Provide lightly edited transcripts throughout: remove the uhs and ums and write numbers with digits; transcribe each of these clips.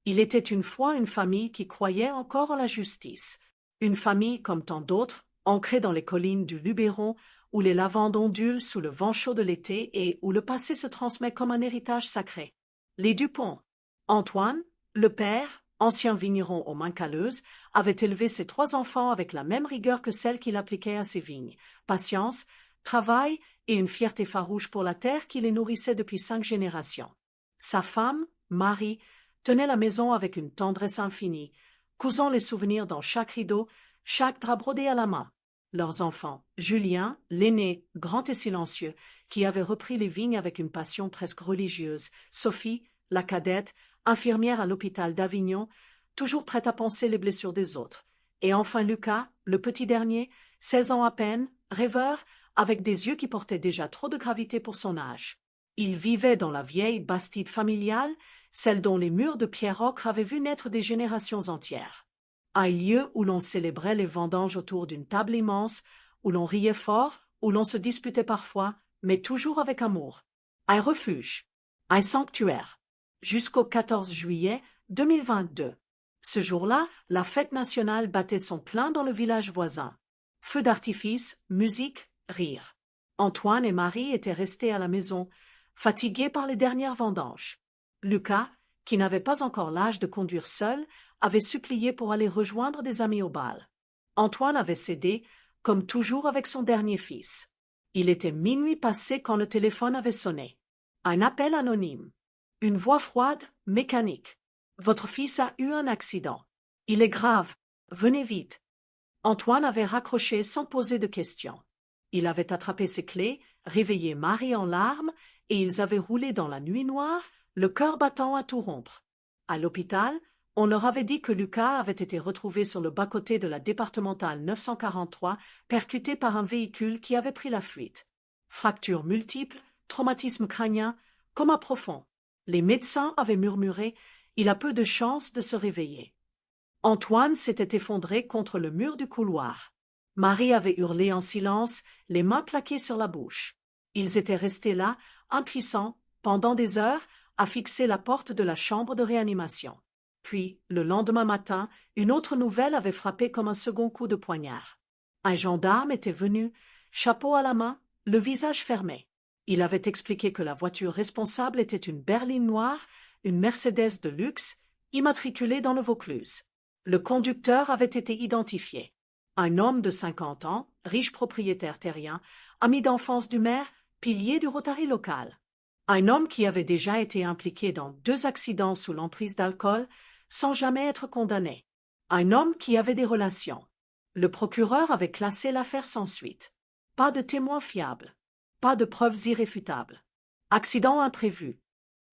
Il était une fois une famille qui croyait encore en la justice. Une famille comme tant d'autres, ancrée dans les collines du Luberon, où les lavandes ondulent sous le vent chaud de l'été et où le passé se transmet comme un héritage sacré. Les Dupont. Antoine, le père, ancien vigneron aux mains calleuses, avait élevé ses 3 enfants avec la même rigueur que celle qu'il appliquait à ses vignes. Patience, travail et une fierté farouche pour la terre qui les nourrissait depuis 5 générations. Sa femme, Marie, tenait la maison avec une tendresse infinie, cousant les souvenirs dans chaque rideau, chaque drap brodé à la main. Leurs enfants, Julien, l'aîné, grand et silencieux, qui avait repris les vignes avec une passion presque religieuse, Sophie, la cadette, infirmière à l'hôpital d'Avignon, toujours prête à panser les blessures des autres, et enfin Lucas, le petit dernier, 16 ans à peine, rêveur, avec des yeux qui portaient déjà trop de gravité pour son âge. Il vivait dans la vieille bastide familiale, celle dont les murs de pierre ocre avaient vu naître des générations entières. Un lieu où l'on célébrait les vendanges autour d'une table immense, où l'on riait fort, où l'on se disputait parfois, mais toujours avec amour. Un refuge, un sanctuaire. Jusqu'au 14 juillet 2022. Ce jour-là, la fête nationale battait son plein dans le village voisin. Feux d'artifice, musique, rire. Antoine et Marie étaient restés à la maison, fatigués par les dernières vendanges. Lucas, qui n'avait pas encore l'âge de conduire seul, avait supplié pour aller rejoindre des amis au bal. Antoine avait cédé, comme toujours avec son dernier fils. Il était minuit passé quand le téléphone avait sonné. Un appel anonyme. Une voix froide, mécanique. « Votre fils a eu un accident. Il est grave. Venez vite. » Antoine avait raccroché sans poser de questions. Il avait attrapé ses clés, réveillé Marie en larmes, et ils avaient roulé dans la nuit noire, le cœur battant à tout rompre. À l'hôpital, on leur avait dit que Lucas avait été retrouvé sur le bas-côté de la départementale 943, percuté par un véhicule qui avait pris la fuite. Fractures multiples, traumatisme crânien, coma profond. Les médecins avaient murmuré « Il a peu de chances de se réveiller ». Antoine s'était effondré contre le mur du couloir. Marie avait hurlé en silence, les mains plaquées sur la bouche. Ils étaient restés là, impuissants, pendant des heures, à fixer la porte de la chambre de réanimation. Puis, le lendemain matin, une autre nouvelle avait frappé comme un second coup de poignard. Un gendarme était venu, chapeau à la main, le visage fermé. Il avait expliqué que la voiture responsable était une berline noire, une Mercedes de luxe, immatriculée dans le Vaucluse. Le conducteur avait été identifié. Un homme de 50 ans, riche propriétaire terrien, ami d'enfance du maire, pilier du Rotary local. Un homme qui avait déjà été impliqué dans 2 accidents sous l'emprise d'alcool, sans jamais être condamné. Un homme qui avait des relations. Le procureur avait classé l'affaire sans suite. Pas de témoins fiables. Pas de preuves irréfutables. Accident imprévu.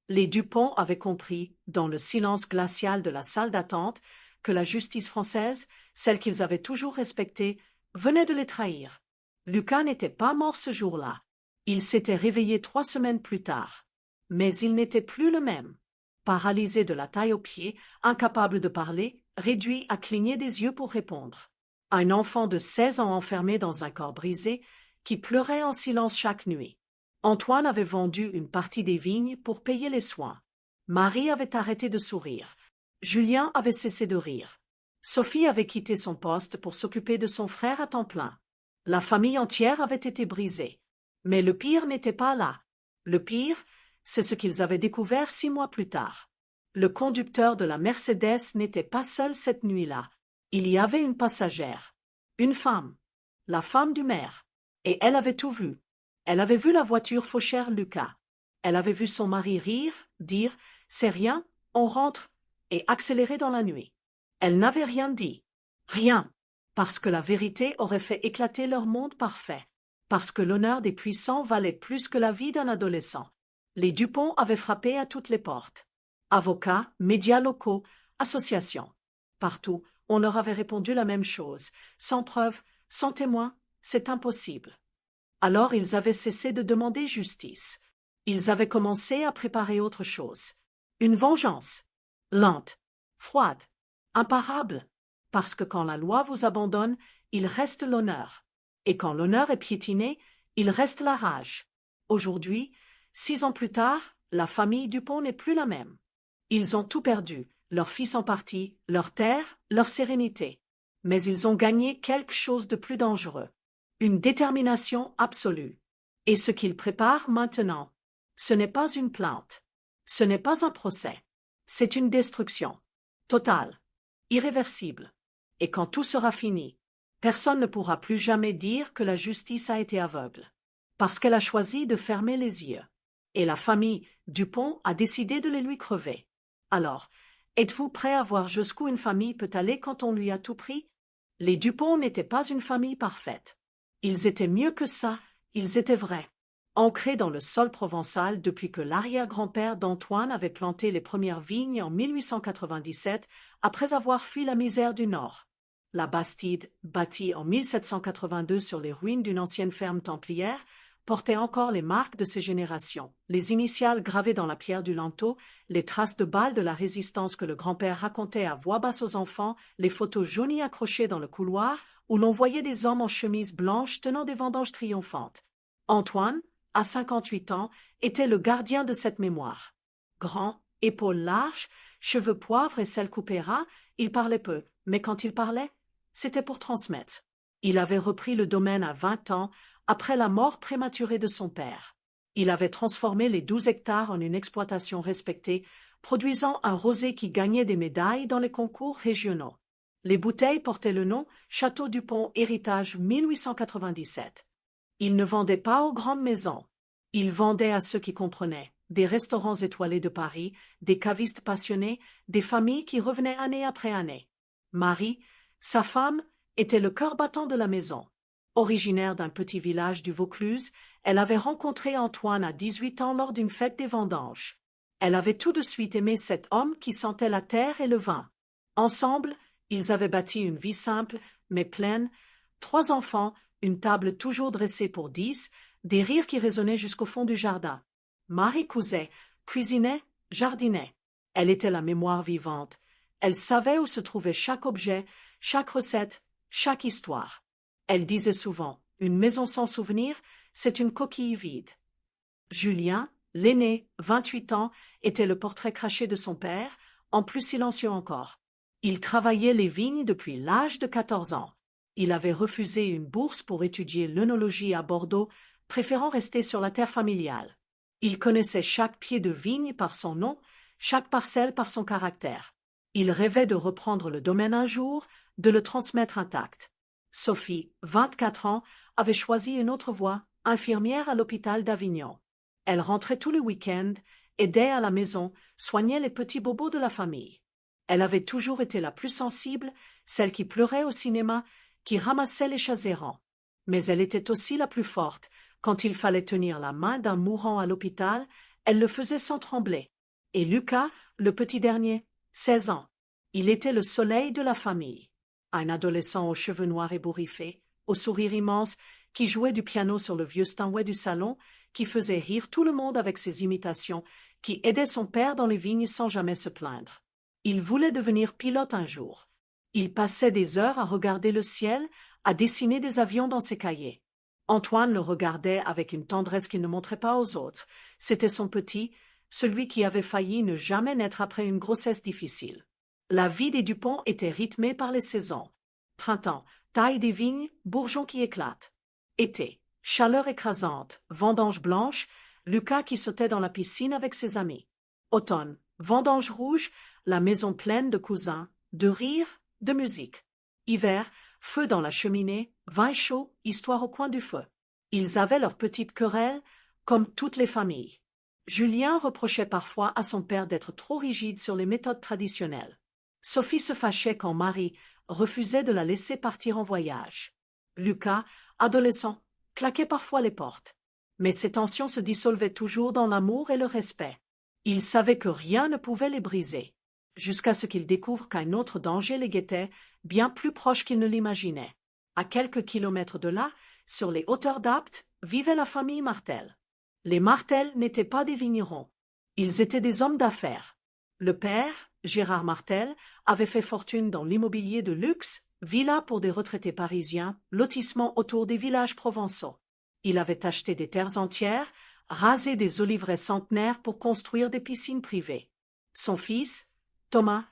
Les Dupont avaient compris, dans le silence glacial de la salle d'attente, que la justice française, celle qu'ils avaient toujours respectée, venait de les trahir. Lucas n'était pas mort ce jour-là. Il s'était réveillé 3 semaines plus tard. Mais il n'était plus le même. Paralysé de la taille aux pieds, incapable de parler, réduit à cligner des yeux pour répondre. Un enfant de 16 ans enfermé dans un corps brisé, qui pleurait en silence chaque nuit. Antoine avait vendu une partie des vignes pour payer les soins. Marie avait arrêté de sourire. Julien avait cessé de rire. Sophie avait quitté son poste pour s'occuper de son frère à temps plein. La famille entière avait été brisée. Mais le pire n'était pas là. Le pire, c'est ce qu'ils avaient découvert 6 mois plus tard. Le conducteur de la Mercedes n'était pas seul cette nuit-là. Il y avait une passagère. Une femme. La femme du maire. Et elle avait tout vu. Elle avait vu la voiture fauchère Lucas. Elle avait vu son mari rire, dire « C'est rien, on rentre » et accélérer dans la nuit. Elle n'avait rien dit. Rien. Parce que la vérité aurait fait éclater leur monde parfait. Parce que l'honneur des puissants valait plus que la vie d'un adolescent. Les Dupont avaient frappé à toutes les portes. Avocats, médias locaux, associations. Partout, on leur avait répondu la même chose. Sans preuve, sans témoin, c'est impossible. Alors ils avaient cessé de demander justice. Ils avaient commencé à préparer autre chose. Une vengeance. Lente, froide, imparable. Parce que quand la loi vous abandonne, il reste l'honneur. Et quand l'honneur est piétiné, il reste la rage. Aujourd'hui, 6 ans plus tard, la famille Dupont n'est plus la même. Ils ont tout perdu, leur fils en partie, leur terre, leur sérénité. Mais ils ont gagné quelque chose de plus dangereux. Une détermination absolue. Et ce qu'ils préparent maintenant, ce n'est pas une plainte. Ce n'est pas un procès. C'est une destruction. Totale. Irréversible. Et quand tout sera fini, personne ne pourra plus jamais dire que la justice a été aveugle. Parce qu'elle a choisi de fermer les yeux. Et la famille Dupont a décidé de les lui crever. Alors, êtes-vous prêt à voir jusqu'où une famille peut aller quand on lui a tout pris? Les Dupont n'étaient pas une famille parfaite. Ils étaient mieux que ça, ils étaient vrais. Ancrés dans le sol provençal depuis que l'arrière-grand-père d'Antoine avait planté les premières vignes en 1897, après avoir fui la misère du Nord. La Bastide, bâtie en 1782 sur les ruines d'une ancienne ferme templière, portait encore les marques de ces générations, les initiales gravées dans la pierre du linteau, les traces de balles de la résistance que le grand-père racontait à voix basse aux enfants, les photos jaunies accrochées dans le couloir, où l'on voyait des hommes en chemise blanche tenant des vendanges triomphantes. Antoine, à 58 ans, était le gardien de cette mémoire. Grand, épaules larges, cheveux poivre et cils coupés ras, il parlait peu, mais quand il parlait, c'était pour transmettre. Il avait repris le domaine à 20 ans, après la mort prématurée de son père. Il avait transformé les 12 hectares en une exploitation respectée, produisant un rosé qui gagnait des médailles dans les concours régionaux. Les bouteilles portaient le nom Château Dupont Héritage 1897. Il ne vendait pas aux grandes maisons. Il vendait à ceux qui comprenaient, des restaurants étoilés de Paris, des cavistes passionnés, des familles qui revenaient année après année. Marie, sa femme, était le cœur battant de la maison. Originaire d'un petit village du Vaucluse, elle avait rencontré Antoine à 18 ans lors d'une fête des vendanges. Elle avait tout de suite aimé cet homme qui sentait la terre et le vin. Ensemble, ils avaient bâti une vie simple, mais pleine, 3 enfants, une table toujours dressée pour 10, des rires qui résonnaient jusqu'au fond du jardin. Marie cousait, cuisinait, jardinait. Elle était la mémoire vivante. Elle savait où se trouvait chaque objet, chaque recette, chaque histoire. Elle disait souvent, une maison sans souvenir, c'est une coquille vide. Julien, l'aîné, 28 ans, était le portrait craché de son père, en plus silencieux encore. Il travaillait les vignes depuis l'âge de 14 ans. Il avait refusé une bourse pour étudier l'œnologie à Bordeaux, préférant rester sur la terre familiale. Il connaissait chaque pied de vigne par son nom, chaque parcelle par son caractère. Il rêvait de reprendre le domaine un jour, de le transmettre intact. Sophie, 24 ans, avait choisi une autre voie, infirmière à l'hôpital d'Avignon. Elle rentrait tous les week-ends, aidait à la maison, soignait les petits bobos de la famille. Elle avait toujours été la plus sensible, celle qui pleurait au cinéma, qui ramassait les chats errants. Mais elle était aussi la plus forte. Quand il fallait tenir la main d'un mourant à l'hôpital, elle le faisait sans trembler. Et Lucas, le petit dernier, 16 ans. Il était le soleil de la famille. Un adolescent aux cheveux noirs ébouriffés, au sourire immense, qui jouait du piano sur le vieux Steinway du salon, qui faisait rire tout le monde avec ses imitations, qui aidait son père dans les vignes sans jamais se plaindre. Il voulait devenir pilote un jour. Il passait des heures à regarder le ciel, à dessiner des avions dans ses cahiers. Antoine le regardait avec une tendresse qu'il ne montrait pas aux autres. C'était son petit, celui qui avait failli ne jamais naître après une grossesse difficile. La vie des Dupont était rythmée par les saisons. Printemps, taille des vignes, bourgeons qui éclatent. Été, chaleur écrasante, vendange blanche, Lucas qui sautait dans la piscine avec ses amis. Automne, vendange rouge, la maison pleine de cousins, de rires, de musique. Hiver, feu dans la cheminée, vin chaud, histoire au coin du feu. Ils avaient leurs petites querelles, comme toutes les familles. Julien reprochait parfois à son père d'être trop rigide sur les méthodes traditionnelles. Sophie se fâchait quand Marie refusait de la laisser partir en voyage. Lucas, adolescent, claquait parfois les portes. Mais ces tensions se dissolvaient toujours dans l'amour et le respect. Il savait que rien ne pouvait les briser, jusqu'à ce qu'il découvre qu'un autre danger les guettait, bien plus proche qu'il ne l'imaginait. À quelques kilomètres de là, sur les hauteurs d'Apt, vivait la famille Martel. Les Martel n'étaient pas des vignerons. Ils étaient des hommes d'affaires. Le père, Gérard Martel, avait fait fortune dans l'immobilier de luxe, villas pour des retraités parisiens, lotissements autour des villages provençaux. Il avait acheté des terres entières, rasé des oliveraies centenaires pour construire des piscines privées. Son fils, Thomas,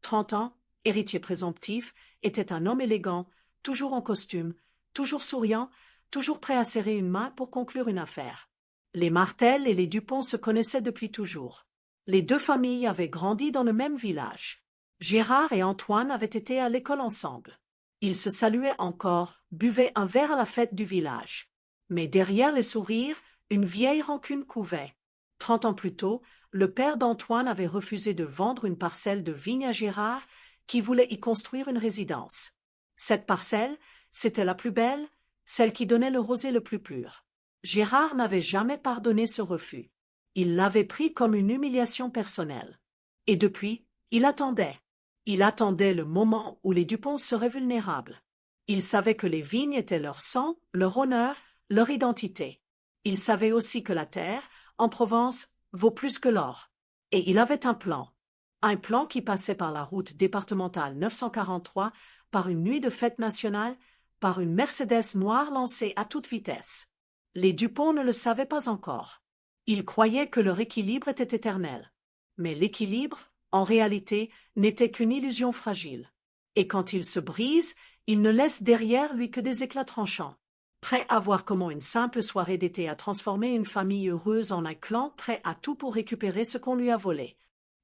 30 ans, héritier présomptif, était un homme élégant, toujours en costume, toujours souriant, toujours prêt à serrer une main pour conclure une affaire. Les Martel et les Dupont se connaissaient depuis toujours. Les deux familles avaient grandi dans le même village. Gérard et Antoine avaient été à l'école ensemble. Ils se saluaient encore, buvaient un verre à la fête du village. Mais derrière les sourires, une vieille rancune couvait. 30 ans plus tôt, le père d'Antoine avait refusé de vendre une parcelle de vigne à Gérard, qui voulait y construire une résidence. Cette parcelle, c'était la plus belle, celle qui donnait le rosé le plus pur. Gérard n'avait jamais pardonné ce refus. Il l'avait pris comme une humiliation personnelle. Et depuis, il attendait. Il attendait le moment où les Dupont seraient vulnérables. Il savait que les vignes étaient leur sang, leur honneur, leur identité. Il savait aussi que la terre, en Provence, vaut plus que l'or. Et il avait un plan. Un plan qui passait par la route départementale 943, par une nuit de fête nationale, par une Mercedes noire lancée à toute vitesse. Les Dupont ne le savaient pas encore. Ils croyaient que leur équilibre était éternel. Mais l'équilibre, en réalité, n'était qu'une illusion fragile. Et quand il se brise, il ne laisse derrière lui que des éclats tranchants. Prêt à voir comment une simple soirée d'été a transformé une famille heureuse en un clan prêt à tout pour récupérer ce qu'on lui a volé.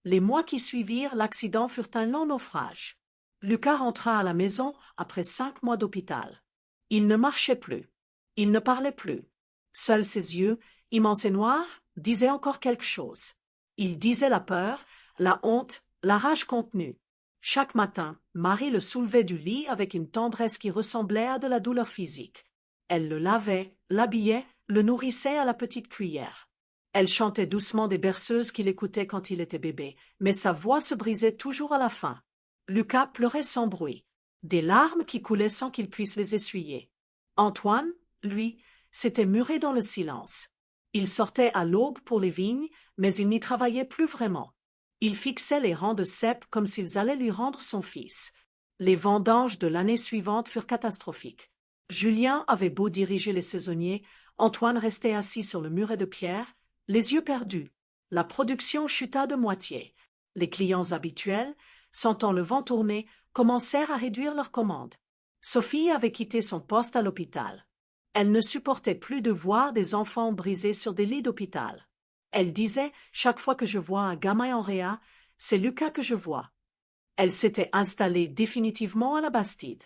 Les mois qui suivirent l'accident furent un long naufrage. Lucas rentra à la maison après 5 mois d'hôpital. Il ne marchait plus. Il ne parlait plus. Seuls ses yeux, immenses et noirs, disaient encore quelque chose. Il disait la peur, la honte, la rage contenue. Chaque matin, Marie le soulevait du lit avec une tendresse qui ressemblait à de la douleur physique. Elle le lavait, l'habillait, le nourrissait à la petite cuillère. Elle chantait doucement des berceuses qu'il écoutait quand il était bébé, mais sa voix se brisait toujours à la fin. Lucas pleurait sans bruit, des larmes qui coulaient sans qu'il puisse les essuyer. Antoine, lui, s'était muré dans le silence. Il sortait à l'aube pour les vignes, mais il n'y travaillait plus vraiment. Il fixait les rangs de cèpes comme s'ils allaient lui rendre son fils. Les vendanges de l'année suivante furent catastrophiques. Julien avait beau diriger les saisonniers, Antoine restait assis sur le muret de pierre, les yeux perdus. La production chuta de moitié. Les clients habituels, sentant le vent tourner, commencèrent à réduire leurs commandes. Sophie avait quitté son poste à l'hôpital. Elle ne supportait plus de voir des enfants brisés sur des lits d'hôpital. Elle disait, chaque fois que je vois un gamin en réa, c'est Lucas que je vois. Elle s'était installée définitivement à la Bastide.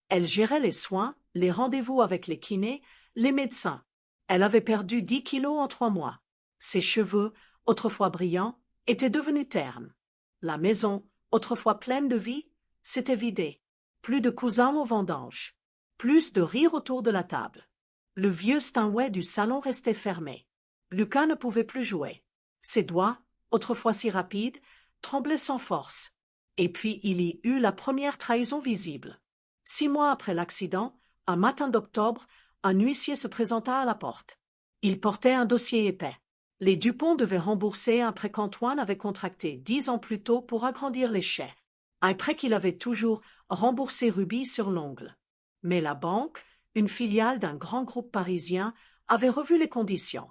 Elle gérait les soins, les rendez-vous avec les kinés, les médecins. Elle avait perdu 10 kilos en 3 mois. Ses cheveux, autrefois brillants, étaient devenus ternes. La maison, autrefois pleine de vie, s'était vidée. Plus de cousins aux vendanges. Plus de rire autour de la table. Le vieux Steinway du salon restait fermé. Lucas ne pouvait plus jouer. Ses doigts, autrefois si rapides, tremblaient sans force. Et puis il y eut la première trahison visible. 6 mois après l'accident, un matin d'octobre, un huissier se présenta à la porte. Il portait un dossier épais. Les Dupont devaient rembourser un prêt qu'Antoine avait contracté 10 ans plus tôt pour agrandir les chais. Un prêt qu'il avait toujours remboursé rubis sur l'ongle. Mais la banque, une filiale d'un grand groupe parisien, avait revu les conditions.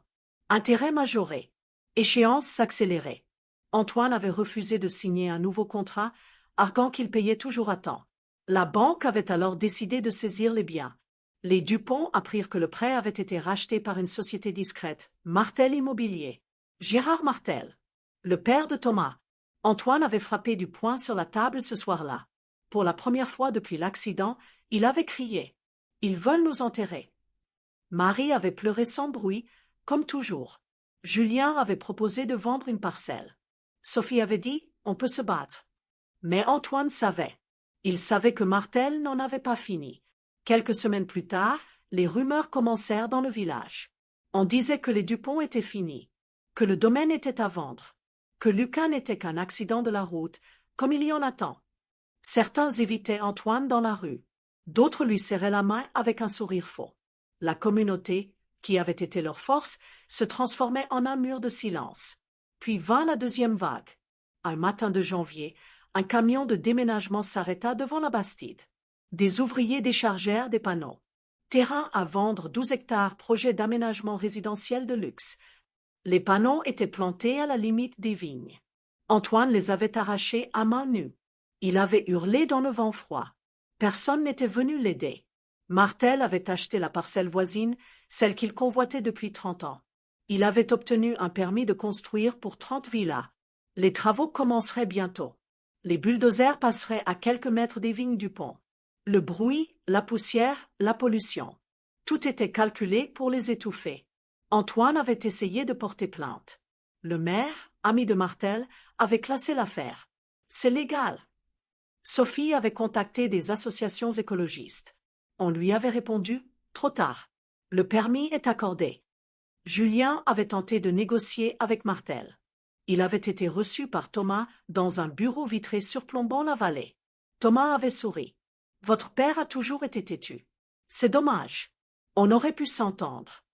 Intérêt majoré. Échéance s'accélérait. Antoine avait refusé de signer un nouveau contrat, arguant qu'il payait toujours à temps. La banque avait alors décidé de saisir les biens. Les Dupont apprirent que le prêt avait été racheté par une société discrète, Martel Immobilier. Gérard Martel, le père de Thomas. Antoine avait frappé du poing sur la table ce soir-là. Pour la première fois depuis l'accident, il avait crié « Ils veulent nous enterrer ». Marie avait pleuré sans bruit, comme toujours. Julien avait proposé de vendre une parcelle. Sophie avait dit « On peut se battre ». Mais Antoine savait. Il savait que Martel n'en avait pas fini. Quelques semaines plus tard, les rumeurs commencèrent dans le village. On disait que les Dupont étaient finis, que le domaine était à vendre, que Lucas n'était qu'un accident de la route, comme il y en a tant. Certains évitaient Antoine dans la rue. D'autres lui serraient la main avec un sourire faux. La communauté, qui avait été leur force, se transformait en un mur de silence. Puis vint la deuxième vague. Un matin de janvier, un camion de déménagement s'arrêta devant la Bastide. Des ouvriers déchargèrent des panneaux. Terrain à vendre 12 hectares, projet d'aménagement résidentiel de luxe. Les panneaux étaient plantés à la limite des vignes. Antoine les avait arrachés à main nue. Il avait hurlé dans le vent froid. Personne n'était venu l'aider. Martel avait acheté la parcelle voisine, celle qu'il convoitait depuis 30 ans. Il avait obtenu un permis de construire pour 30 villas. Les travaux commenceraient bientôt. Les bulldozers passeraient à quelques mètres des vignes du pont. Le bruit, la poussière, la pollution. Tout était calculé pour les étouffer. Antoine avait essayé de porter plainte. Le maire, ami de Martel, avait classé l'affaire. C'est légal. Sophie avait contacté des associations écologistes. On lui avait répondu, trop tard. Le permis est accordé. Julien avait tenté de négocier avec Martel. Il avait été reçu par Thomas dans un bureau vitré surplombant la vallée. Thomas avait souri. Votre père a toujours été têtu. C'est dommage. On aurait pu s'entendre.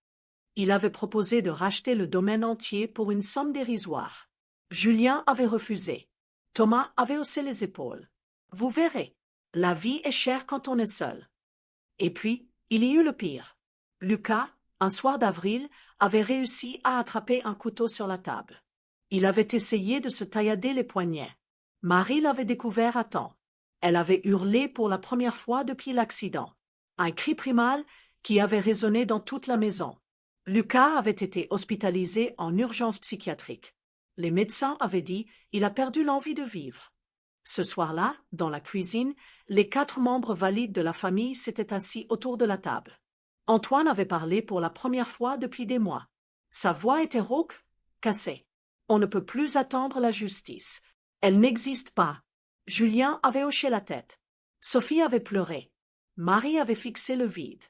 Il avait proposé de racheter le domaine entier pour une somme dérisoire. Julien avait refusé. Thomas avait haussé les épaules. Vous verrez, la vie est chère quand on est seul. Et puis, il y eut le pire. Lucas, un soir d'avril, avait réussi à attraper un couteau sur la table. Il avait essayé de se taillader les poignets. Marie l'avait découvert à temps. Elle avait hurlé pour la première fois depuis l'accident. Un cri primal qui avait résonné dans toute la maison. Lucas avait été hospitalisé en urgence psychiatrique. Les médecins avaient dit il a perdu l'envie de vivre. Ce soir-là, dans la cuisine, les 4 membres valides de la famille s'étaient assis autour de la table. Antoine avait parlé pour la première fois depuis des mois. Sa voix était rauque, cassée. On ne peut plus attendre la justice. Elle n'existe pas. Julien avait hoché la tête. Sophie avait pleuré. Marie avait fixé le vide.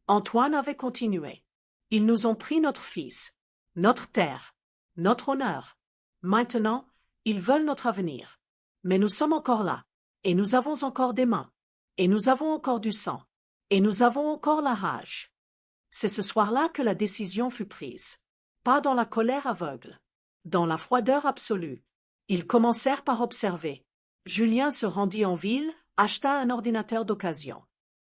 Antoine avait continué. Ils nous ont pris notre fils, notre terre, notre honneur. Maintenant, ils veulent notre avenir. Mais nous sommes encore là, et nous avons encore des mains, et nous avons encore du sang, et nous avons encore la rage. C'est ce soir-là que la décision fut prise. Pas dans la colère aveugle, dans la froideur absolue. Ils commencèrent par observer. Julien se rendit en ville, acheta un ordinateur d'occasion.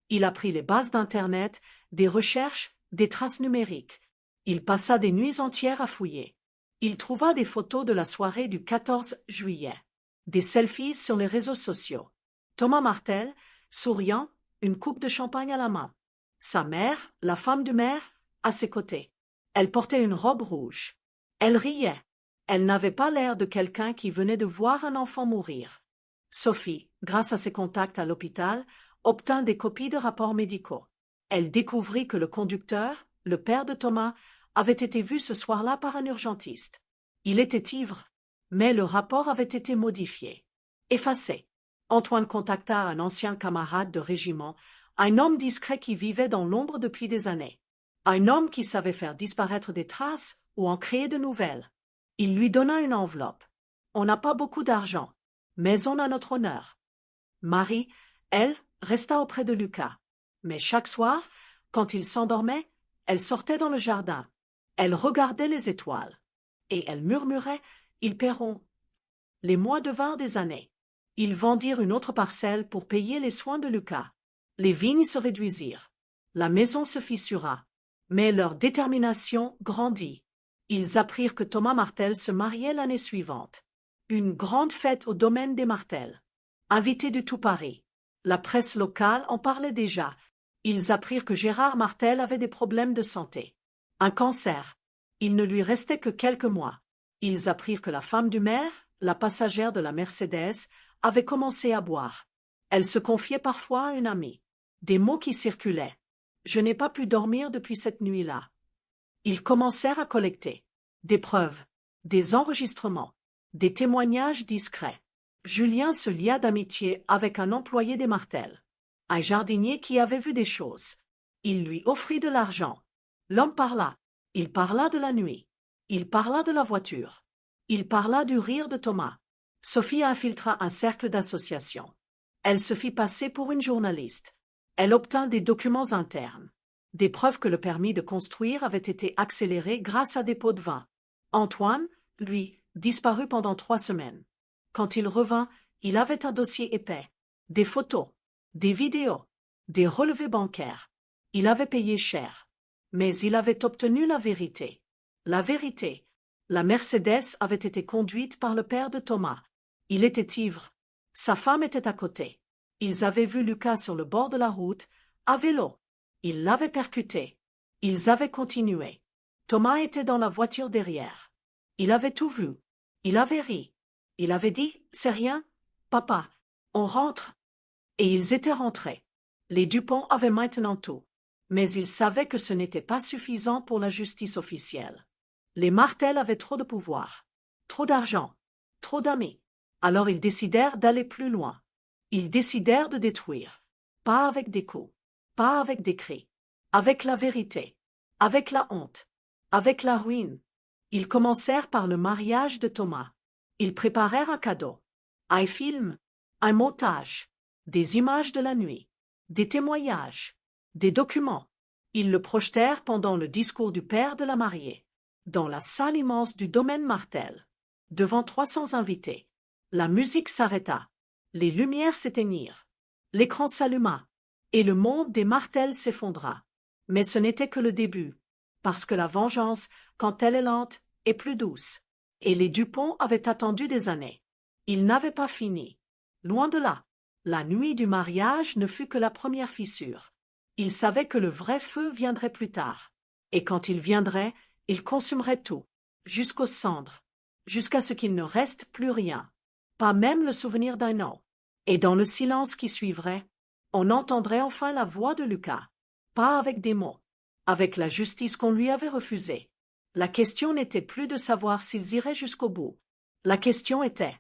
Il apprit les bases d'Internet, des recherches, des traces numériques. Il passa des nuits entières à fouiller. Il trouva des photos de la soirée du 14 juillet. Des selfies sur les réseaux sociaux. Thomas Martel, souriant, une coupe de champagne à la main. Sa mère, la femme du maire, à ses côtés. Elle portait une robe rouge. Elle riait. Elle n'avait pas l'air de quelqu'un qui venait de voir un enfant mourir. Sophie, grâce à ses contacts à l'hôpital, obtint des copies de rapports médicaux. Elle découvrit que le conducteur, le père de Thomas, avait été vu ce soir-là par un urgentiste. Il était ivre, mais le rapport avait été modifié. Effacé. Antoine contacta un ancien camarade de régiment, un homme discret qui vivait dans l'ombre depuis des années. Un homme qui savait faire disparaître des traces ou en créer de nouvelles. Il lui donna une enveloppe. On n'a pas beaucoup d'argent, mais on a notre honneur. Marie, elle, resta auprès de Lucas. Mais chaque soir, quand il s'endormait, elle sortait dans le jardin. Elle regardait les étoiles. Et elle murmurait « Ils paieront ». Les mois devinrent des années. Ils vendirent une autre parcelle pour payer les soins de Lucas. Les vignes se réduisirent. La maison se fissura. Mais leur détermination grandit. Ils apprirent que Thomas Martel se mariait l'année suivante. Une grande fête au domaine des Martel. Invités de tout Paris. La presse locale en parlait déjà. Ils apprirent que Gérard Martel avait des problèmes de santé. Un cancer. Il ne lui restait que quelques mois. Ils apprirent que la femme du maire, la passagère de la Mercedes, avait commencé à boire. Elle se confiait parfois à une amie. Des mots qui circulaient. « Je n'ai pas pu dormir depuis cette nuit-là. » Ils commencèrent à collecter. Des preuves, des enregistrements, des témoignages discrets. Julien se lia d'amitié avec un employé des Martel. Un jardinier qui avait vu des choses. Il lui offrit de l'argent. L'homme parla. Il parla de la nuit. Il parla de la voiture. Il parla du rire de Thomas. Sophie infiltra un cercle d'associations. Elle se fit passer pour une journaliste. Elle obtint des documents internes. Des preuves que le permis de construire avait été accéléré grâce à des pots de vin. Antoine, lui, disparut pendant 3 semaines. Quand il revint, il avait un dossier épais. Des photos, des vidéos, des relevés bancaires. Il avait payé cher. Mais il avait obtenu la vérité. La vérité. La Mercedes avait été conduite par le père de Thomas. Il était ivre. Sa femme était à côté. Ils avaient vu Lucas sur le bord de la route, à vélo. Ils l'avaient percuté. Ils avaient continué. Thomas était dans la voiture derrière. Il avait tout vu. Il avait ri. Il avait dit, c'est rien, papa, on rentre. Et ils étaient rentrés. Les Dupont avaient maintenant tout. Mais ils savaient que ce n'était pas suffisant pour la justice officielle. Les Martel avaient trop de pouvoir, trop d'argent, trop d'amis. Alors ils décidèrent d'aller plus loin. Ils décidèrent de détruire. Pas avec des coups, pas avec des cris, avec la vérité, avec la honte, avec la ruine. Ils commencèrent par le mariage de Thomas. Ils préparèrent un cadeau, un film, un montage, des images de la nuit, des témoignages, des documents. Ils le projetèrent pendant le discours du père de la mariée, dans la salle immense du domaine Martel, devant 300 invités. La musique s'arrêta, les lumières s'éteignirent, l'écran s'alluma, et le monde des Martel s'effondra. Mais ce n'était que le début, parce que la vengeance, quand elle est lente, est plus douce. Et les Dupont avaient attendu des années. Ils n'avaient pas fini. Loin de là. La nuit du mariage ne fut que la première fissure. Ils savaient que le vrai feu viendrait plus tard. Et quand il viendrait, il consumerait tout, jusqu'aux cendres, jusqu'à ce qu'il ne reste plus rien, pas même le souvenir d'un nom. Et dans le silence qui suivrait, on entendrait enfin la voix de Lucas, pas avec des mots, avec la justice qu'on lui avait refusée. La question n'était plus de savoir s'ils iraient jusqu'au bout. La question était,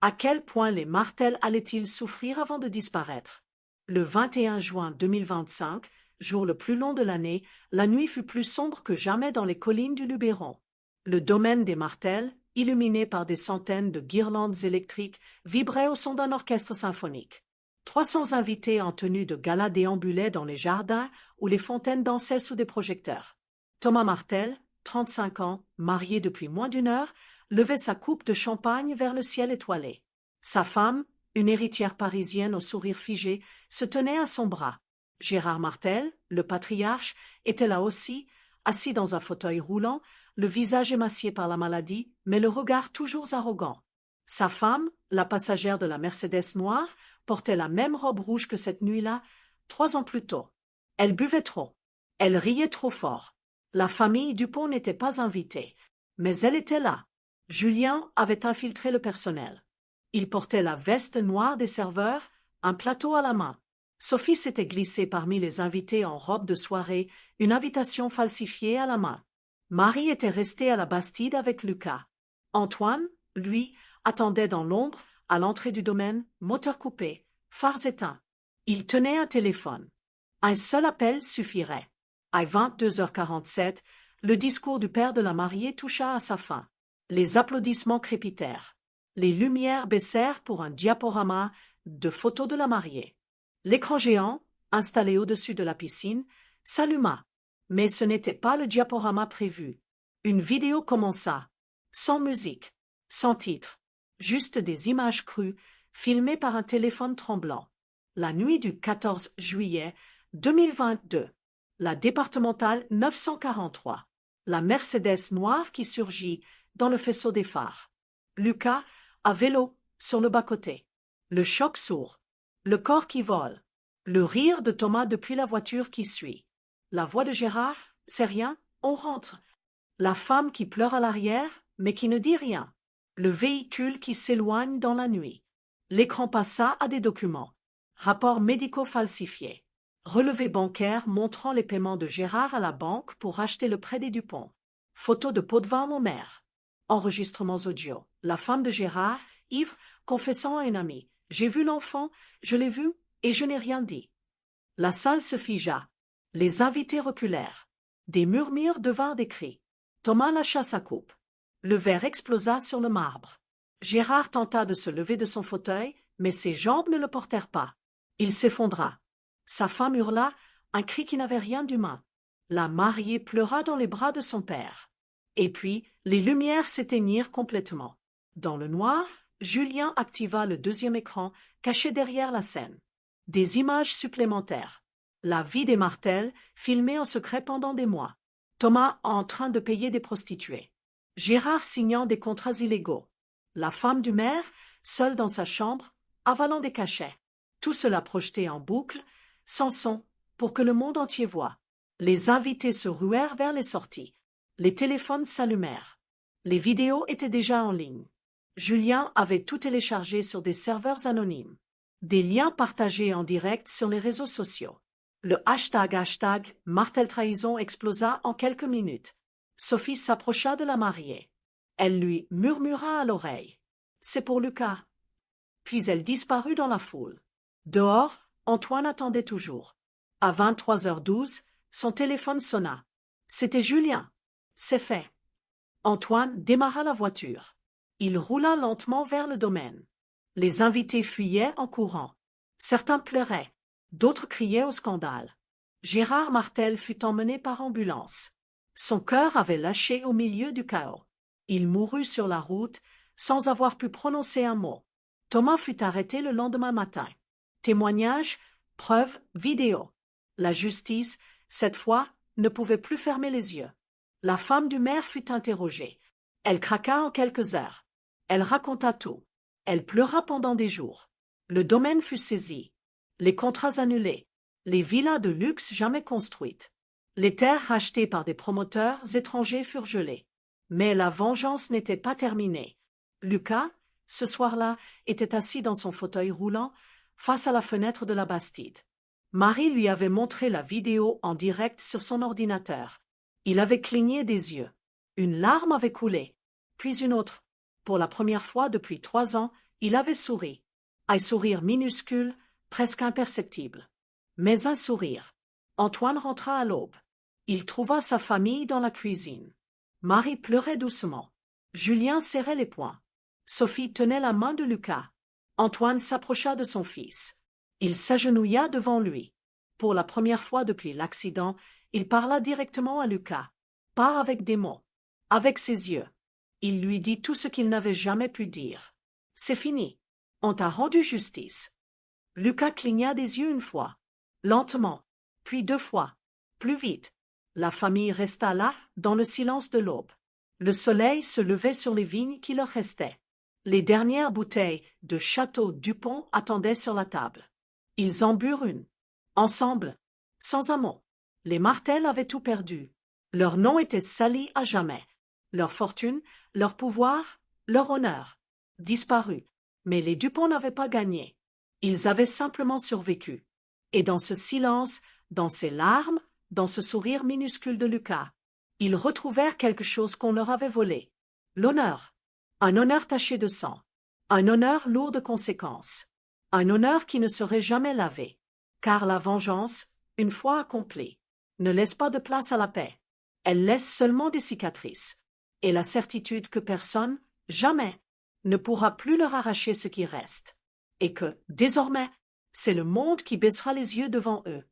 à quel point les Martel allaient-ils souffrir avant de disparaître? Le 21 juin 2025, jour le plus long de l'année, la nuit fut plus sombre que jamais dans les collines du Luberon. Le domaine des Martel, illuminé par des centaines de guirlandes électriques, vibrait au son d'un orchestre symphonique. 300 invités en tenue de gala déambulaient dans les jardins où les fontaines dansaient sous des projecteurs. Thomas Martel, 35 ans, marié depuis moins d'une heure, levait sa coupe de champagne vers le ciel étoilé. Sa femme, une héritière parisienne au sourire figé, se tenait à son bras. Gérard Martel, le patriarche, était là aussi, assis dans un fauteuil roulant, le visage émacié par la maladie, mais le regard toujours arrogant. Sa femme, la passagère de la Mercedes noire, portait la même robe rouge que cette nuit-là, 3 ans plus tôt. Elle buvait trop. Elle riait trop fort. La famille Dupont n'était pas invitée, mais elle était là. Julien avait infiltré le personnel. Il portait la veste noire des serveurs, un plateau à la main. Sophie s'était glissée parmi les invités en robe de soirée, une invitation falsifiée à la main. Marie était restée à la Bastide avec Lucas. Antoine, lui, attendait dans l'ombre, à l'entrée du domaine, moteur coupé, phares éteints. Il tenait un téléphone. Un seul appel suffirait. À 22h47, le discours du père de la mariée toucha à sa fin. Les applaudissements crépitèrent. Les lumières baissèrent pour un diaporama de photos de la mariée. L'écran géant, installé au-dessus de la piscine, s'alluma. Mais ce n'était pas le diaporama prévu. Une vidéo commença, sans musique, sans titre, juste des images crues, filmées par un téléphone tremblant. La nuit du 14 juillet 2022. La départementale 943. La Mercedes noire qui surgit dans le faisceau des phares. Lucas, à vélo, sur le bas-côté. Le choc sourd. Le corps qui vole. Le rire de Thomas depuis la voiture qui suit. La voix de Gérard, c'est rien, on rentre. La femme qui pleure à l'arrière, mais qui ne dit rien. Le véhicule qui s'éloigne dans la nuit. L'écran passa à des documents. Rapports médicaux falsifiés. Relevés bancaires montrant les paiements de Gérard à la banque pour acheter le prêt des Dupont. Photos de pots de vin au maire. Enregistrements audio. La femme de Gérard, ivre, confessant à une amie. J'ai vu l'enfant, je l'ai vu, et je n'ai rien dit. La salle se figea. Les invités reculèrent. Des murmures devinrent des cris. Thomas lâcha sa coupe. Le verre explosa sur le marbre. Gérard tenta de se lever de son fauteuil, mais ses jambes ne le portèrent pas. Il s'effondra. Sa femme hurla, un cri qui n'avait rien d'humain. La mariée pleura dans les bras de son père. Et puis, les lumières s'éteignirent complètement. Dans le noir, Julien activa le deuxième écran, caché derrière la scène. Des images supplémentaires. La vie des Martel, filmée en secret pendant des mois. Thomas en train de payer des prostituées. Gérard signant des contrats illégaux. La femme du maire, seule dans sa chambre, avalant des cachets. Tout cela projeté en boucle, sans son, pour que le monde entier voie. Les invités se ruèrent vers les sorties. Les téléphones s'allumèrent. Les vidéos étaient déjà en ligne. Julien avait tout téléchargé sur des serveurs anonymes. Des liens partagés en direct sur les réseaux sociaux. Le hashtag Martel Trahison explosa en quelques minutes. Sophie s'approcha de la mariée. Elle lui murmura à l'oreille. « C'est pour Lucas. » Puis elle disparut dans la foule. Dehors, Antoine attendait toujours. À 23h12, son téléphone sonna. C'était Julien. C'est fait. Antoine démarra la voiture. Il roula lentement vers le domaine. Les invités fuyaient en courant. Certains pleuraient, d'autres criaient au scandale. Gérard Martel fut emmené par ambulance. Son cœur avait lâché au milieu du chaos. Il mourut sur la route, sans avoir pu prononcer un mot. Thomas fut arrêté le lendemain matin. Témoignages, preuves, vidéos. La justice, cette fois, ne pouvait plus fermer les yeux. La femme du maire fut interrogée. Elle craqua en quelques heures. Elle raconta tout. Elle pleura pendant des jours. Le domaine fut saisi. Les contrats annulés. Les villas de luxe jamais construites. Les terres rachetées par des promoteurs étrangers furent gelées. Mais la vengeance n'était pas terminée. Lucas, ce soir-là, était assis dans son fauteuil roulant, face à la fenêtre de la Bastide. Marie lui avait montré la vidéo en direct sur son ordinateur. Il avait cligné des yeux. Une larme avait coulé, puis une autre. Pour la première fois depuis 3 ans, il avait souri. Un sourire minuscule, presque imperceptible. Mais un sourire. Antoine rentra à l'aube. Il trouva sa famille dans la cuisine. Marie pleurait doucement. Julien serrait les poings. Sophie tenait la main de Lucas. Antoine s'approcha de son fils. Il s'agenouilla devant lui. Pour la première fois depuis l'accident, il parla directement à Lucas. Pas avec des mots. Avec ses yeux. Il lui dit tout ce qu'il n'avait jamais pu dire. « C'est fini. On t'a rendu justice. » Lucas cligna des yeux une fois. Lentement. Puis 2 fois. Plus vite. La famille resta là, dans le silence de l'aube. Le soleil se levait sur les vignes qui leur restaient. Les dernières bouteilles de Château Dupont attendaient sur la table. Ils en burent une. Ensemble. Sans un mot. Les Martel avaient tout perdu. Leur nom était sali à jamais. Leur fortune, leur pouvoir, leur honneur. Disparu. Mais les Dupont n'avaient pas gagné. Ils avaient simplement survécu. Et dans ce silence, dans ces larmes, dans ce sourire minuscule de Lucas, ils retrouvèrent quelque chose qu'on leur avait volé. L'honneur. Un honneur taché de sang. Un honneur lourd de conséquences. Un honneur qui ne serait jamais lavé. Car la vengeance, une fois accomplie, ne laisse pas de place à la paix. Elle laisse seulement des cicatrices. Et la certitude que personne, jamais, ne pourra plus leur arracher ce qui reste. Et que, désormais, c'est le monde qui baissera les yeux devant eux.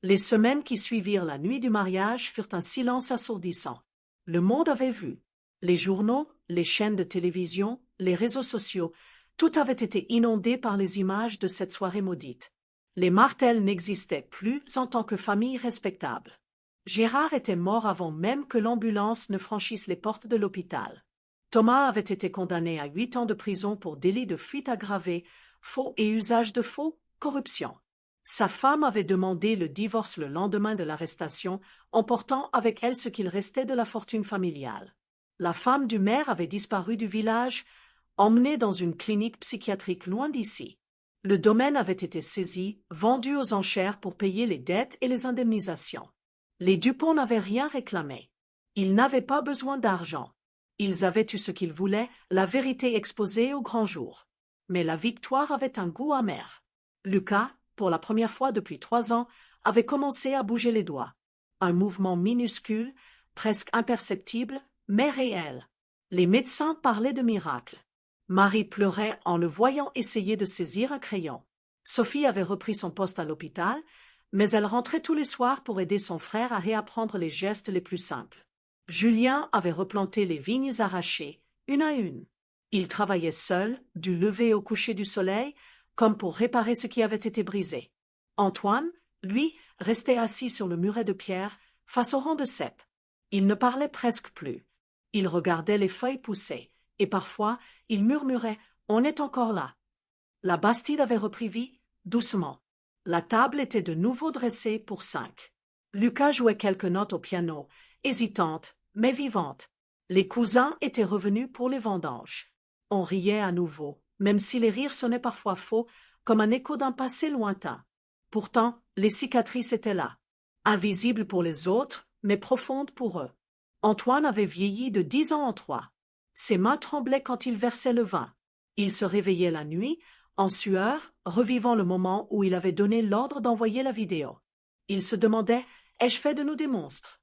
Les semaines qui suivirent la nuit du mariage furent un silence assourdissant. Le monde avait vu. Les journaux, les chaînes de télévision, les réseaux sociaux, tout avait été inondé par les images de cette soirée maudite. Les Martel n'existaient plus en tant que famille respectable. Gérard était mort avant même que l'ambulance ne franchisse les portes de l'hôpital. Thomas avait été condamné à 8 ans de prison pour délit de fuite aggravée, faux et usage de faux, corruption. Sa femme avait demandé le divorce le lendemain de l'arrestation, emportant avec elle ce qu'il restait de la fortune familiale. La femme du maire avait disparu du village, emmenée dans une clinique psychiatrique loin d'ici. Le domaine avait été saisi, vendu aux enchères pour payer les dettes et les indemnisations. Les Dupont n'avaient rien réclamé. Ils n'avaient pas besoin d'argent. Ils avaient eu ce qu'ils voulaient, la vérité exposée au grand jour. Mais la victoire avait un goût amer. Lucas, pour la première fois depuis 3 ans, avait commencé à bouger les doigts. Un mouvement minuscule, presque imperceptible, mais réel. Les médecins parlaient de miracle. Marie pleurait en le voyant essayer de saisir un crayon. Sophie avait repris son poste à l'hôpital, mais elle rentrait tous les soirs pour aider son frère à réapprendre les gestes les plus simples. Julien avait replanté les vignes arrachées, une à une. Il travaillait seul, du lever au coucher du soleil, comme pour réparer ce qui avait été brisé. Antoine, lui, restait assis sur le muret de pierre, face au rang de cèpes. Il ne parlait presque plus. Il regardait les feuilles pousser, et parfois, il murmurait « On est encore là ». La Bastide avait repris vie, doucement. La table était de nouveau dressée pour 5. Lucas jouait quelques notes au piano, hésitante, mais vivante. Les cousins étaient revenus pour les vendanges. On riait à nouveau, même si les rires sonnaient parfois faux, comme un écho d'un passé lointain. Pourtant, les cicatrices étaient là, invisibles pour les autres, mais profondes pour eux. Antoine avait vieilli de 10 ans en 3. Ses mains tremblaient quand il versait le vin. Il se réveillait la nuit, en sueur, revivant le moment où il avait donné l'ordre d'envoyer la vidéo. Il se demandait « Ai-je fait de nous des monstres ?»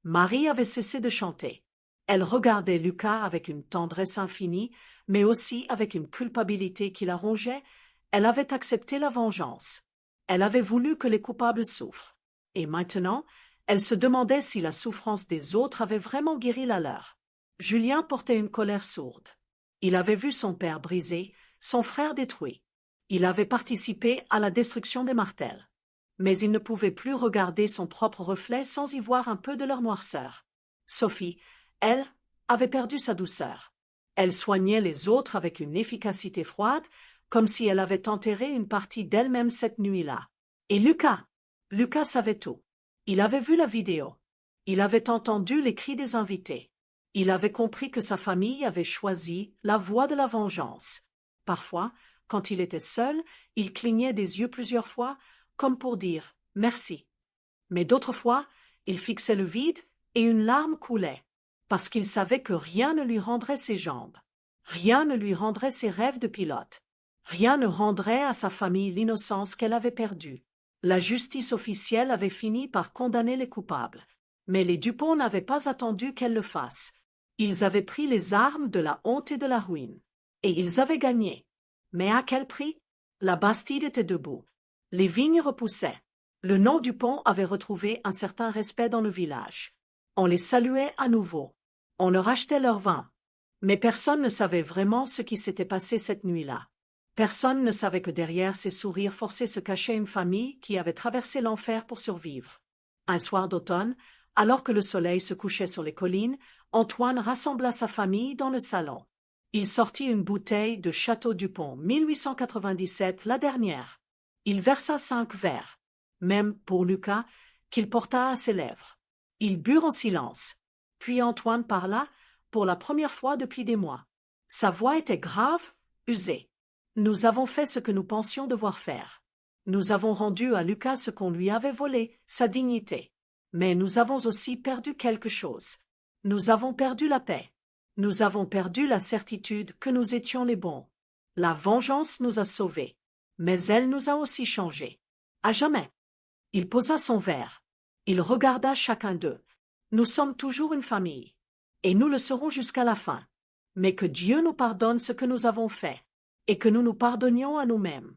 Marie avait cessé de chanter. Elle regardait Lucas avec une tendresse infinie, mais aussi avec une culpabilité qui la rongeait. Elle avait accepté la vengeance. Elle avait voulu que les coupables souffrent. Et maintenant, elle se demandait si la souffrance des autres avait vraiment guéri la leur. Julien portait une colère sourde. Il avait vu son père brisé, son frère détruit. Il avait participé à la destruction des Martel. Mais il ne pouvait plus regarder son propre reflet sans y voir un peu de leur noirceur. Sophie, elle, avait perdu sa douceur. Elle soignait les autres avec une efficacité froide, comme si elle avait enterré une partie d'elle-même cette nuit-là. Et Lucas savait tout. Il avait vu la vidéo. Il avait entendu les cris des invités. Il avait compris que sa famille avait choisi la voie de la vengeance. Parfois, quand il était seul, il clignait des yeux plusieurs fois, comme pour dire « merci ». Mais d'autres fois, il fixait le vide et une larme coulait, parce qu'il savait que rien ne lui rendrait ses jambes. Rien ne lui rendrait ses rêves de pilote. Rien ne rendrait à sa famille l'innocence qu'elle avait perdue. La justice officielle avait fini par condamner les coupables. Mais les Dupont n'avaient pas attendu qu'elle le fasse. Ils avaient pris les armes de la honte et de la ruine. Et ils avaient gagné. Mais à quel prix? La Bastide était debout. Les vignes repoussaient. Le nom Dupont avait retrouvé un certain respect dans le village. On les saluait à nouveau. On leur achetait leur vin. Mais personne ne savait vraiment ce qui s'était passé cette nuit-là. Personne ne savait que derrière ces sourires forcés se cachait une famille qui avait traversé l'enfer pour survivre. Un soir d'automne, alors que le soleil se couchait sur les collines, Antoine rassembla sa famille dans le salon. Il sortit une bouteille de Château Dupont, 1897, la dernière. Il versa 5 verres, même pour Lucas, qu'il porta à ses lèvres. Ils burent en silence. Puis Antoine parla, pour la première fois depuis des mois. Sa voix était grave, usée. Nous avons fait ce que nous pensions devoir faire. Nous avons rendu à Lucas ce qu'on lui avait volé, sa dignité. Mais nous avons aussi perdu quelque chose. Nous avons perdu la paix. Nous avons perdu la certitude que nous étions les bons. La vengeance nous a sauvés. Mais elle nous a aussi changés. À jamais. Il posa son verre. Il regarda chacun d'eux. Nous sommes toujours une famille. Et nous le serons jusqu'à la fin. Mais que Dieu nous pardonne ce que nous avons fait. Et que nous nous pardonnions à nous-mêmes.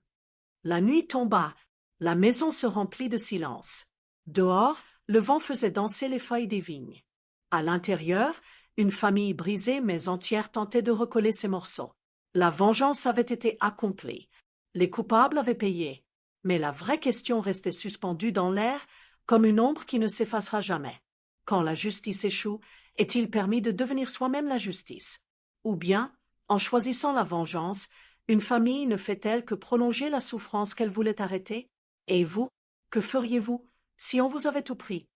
La nuit tomba. La maison se remplit de silence. Dehors, le vent faisait danser les feuilles des vignes. À l'intérieur, une famille brisée mais entière tentait de recoller ses morceaux. La vengeance avait été accomplie. Les coupables avaient payé. Mais la vraie question restait suspendue dans l'air, comme une ombre qui ne s'effacera jamais. Quand la justice échoue, est-il permis de devenir soi-même la justice? Ou bien, en choisissant la vengeance, une famille ne fait-elle que prolonger la souffrance qu'elle voulait arrêter? Et vous, que feriez-vous si on vous avait tout pris?